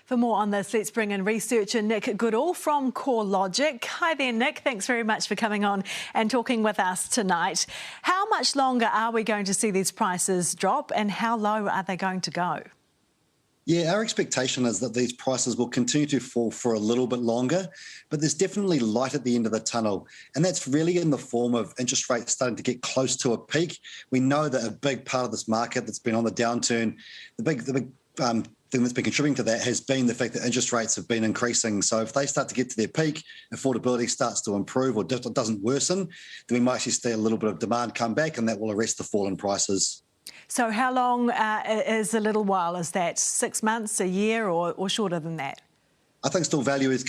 For more on this, let's bring in researcher Nick Goodall from CoreLogic. Hi there, Nick. Thanks very much for coming on and talking with us tonight. How much longer are we going to see these prices drop, and how low are they going to go? Yeah, our expectation is that these prices will continue to fall for a little bit longer, but there's definitely light at the end of the tunnel, and that's really in the form of interest rates starting to get close to a peak. We know that a big part of this market that's been on the downturn, the big thing that's been contributing to that has been the fact that interest rates have been increasing. So if they start to get to their peak, affordability starts to improve or doesn't worsen, then we might actually see a little bit of demand come back, and that will arrest the fall in prices. So how long is a little while? Is that 6 months, a year, or shorter than that? I think still value is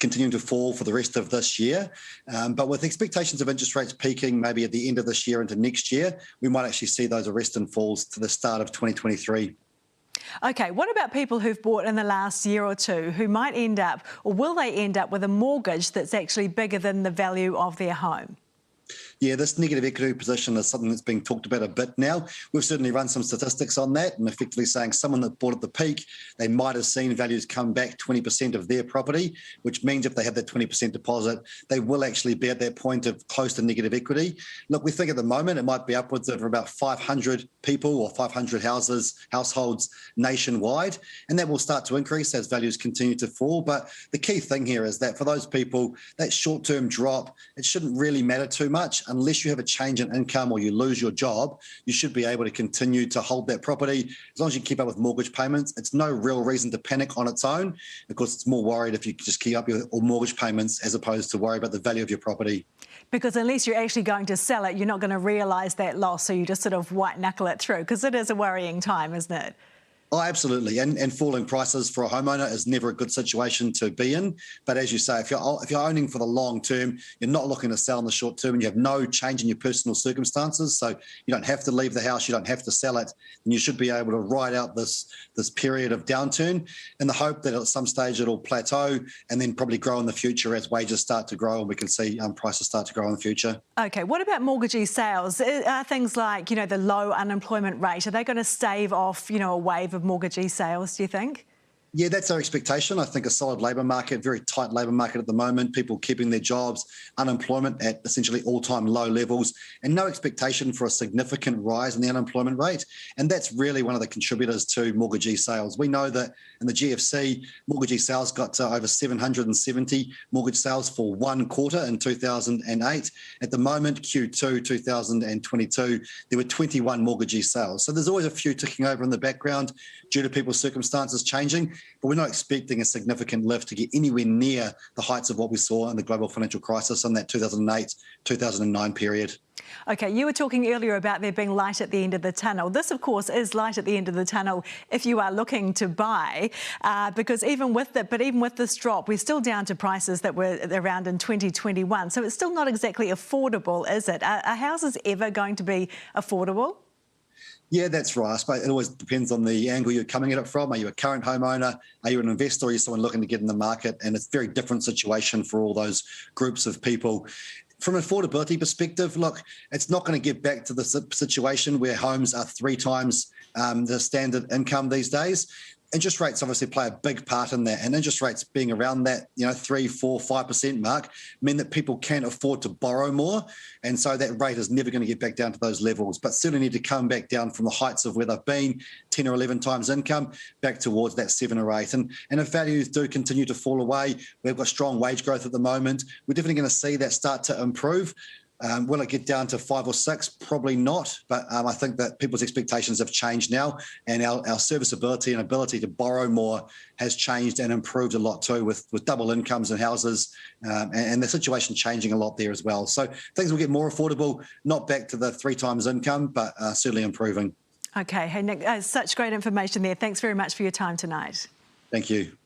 continuing to fall for the rest of this year. But with expectations of interest rates peaking maybe at the end of this year into next year, we might actually see those arrest and falls to the start of 2023. OK, what about people who've bought in the last year or two who might end up, or will they end up with a mortgage that's actually bigger than the value of their home? Yeah, this negative equity position is something that's being talked about a bit now. We've certainly run some statistics on that and effectively saying someone that bought at the peak, they might have seen values come back 20% of their property, which means if they have that 20% deposit, they will actually be at that point of close to negative equity. Look, we think at the moment it might be upwards of about 500 people or 500 households nationwide, and that will start to increase as values continue to fall. But the key thing here is that for those people, that short-term drop, it shouldn't really matter too much. Unless you have a change in income or you lose your job, you should be able to continue to hold that property as long as you keep up with mortgage payments. It's no real reason to panic on its own, because it's more worried if you just keep up your mortgage payments as opposed to worry about the value of your property. Because unless you're actually going to sell it, you're not going to realise that loss, so you just sort of white knuckle it through, because it is a worrying time, isn't it? Oh, absolutely. And falling prices for a homeowner is never a good situation to be in. But as you say, if you're owning for the long term, you're not looking to sell in the short term, and you have no change in your personal circumstances, so you don't have to leave the house, you don't have to sell it, and you should be able to ride out this period of downturn in the hope that at some stage it'll plateau and then probably grow in the future as wages start to grow and we can see prices start to grow in the future. OK, what about mortgagee sales? Are things like, the low unemployment rate, are they going to stave off, a wave of mortgagee sales, do you think? Yeah, that's our expectation. I think a solid labour market, very tight labour market at the moment, people keeping their jobs, unemployment at essentially all-time low levels, and no expectation for a significant rise in the unemployment rate. And that's really one of the contributors to mortgagee sales. We know that in the GFC, mortgagee sales got to over 770 mortgage sales for one quarter in 2008. At the moment, Q2 2022, there were 21 mortgagee sales. So there's always a few ticking over in the background due to people's circumstances changing, but we're not expecting a significant lift to get anywhere near the heights of what we saw in the global financial crisis in that 2008-2009 period. OK, you were talking earlier about there being light at the end of the tunnel. This, of course, is light at the end of the tunnel if you are looking to buy, because even with this drop, we're still down to prices that were around in 2021. So it's still not exactly affordable, is it? Are houses ever going to be affordable? Yeah, that's right. I suppose it always depends on the angle you're coming at it from. Are you a current homeowner? Are you an investor? Or are you someone looking to get in the market? And it's a very different situation for all those groups of people. From an affordability perspective, look, it's not going to get back to the situation where homes are 3 times the standard income these days. Interest rates obviously play a big part in that, and interest rates being around that 3, 4, 5% mark mean that people can't afford to borrow more, and so that rate is never going to get back down to those levels, but certainly need to come back down from the heights of where they've been, 10 or 11 times income, back towards that 7 or 8. And if values do continue to fall away, we've got strong wage growth at the moment, we're definitely going to see that start to improve. Will it get down to 5 or 6? Probably not, but I think that people's expectations have changed now, and our serviceability and ability to borrow more has changed and improved a lot too, with double incomes in houses, and the situation changing a lot there as well. So things will get more affordable, not back to the 3 times income, but certainly improving. OK, hey Nick, such great information there. Thanks very much for your time tonight. Thank you.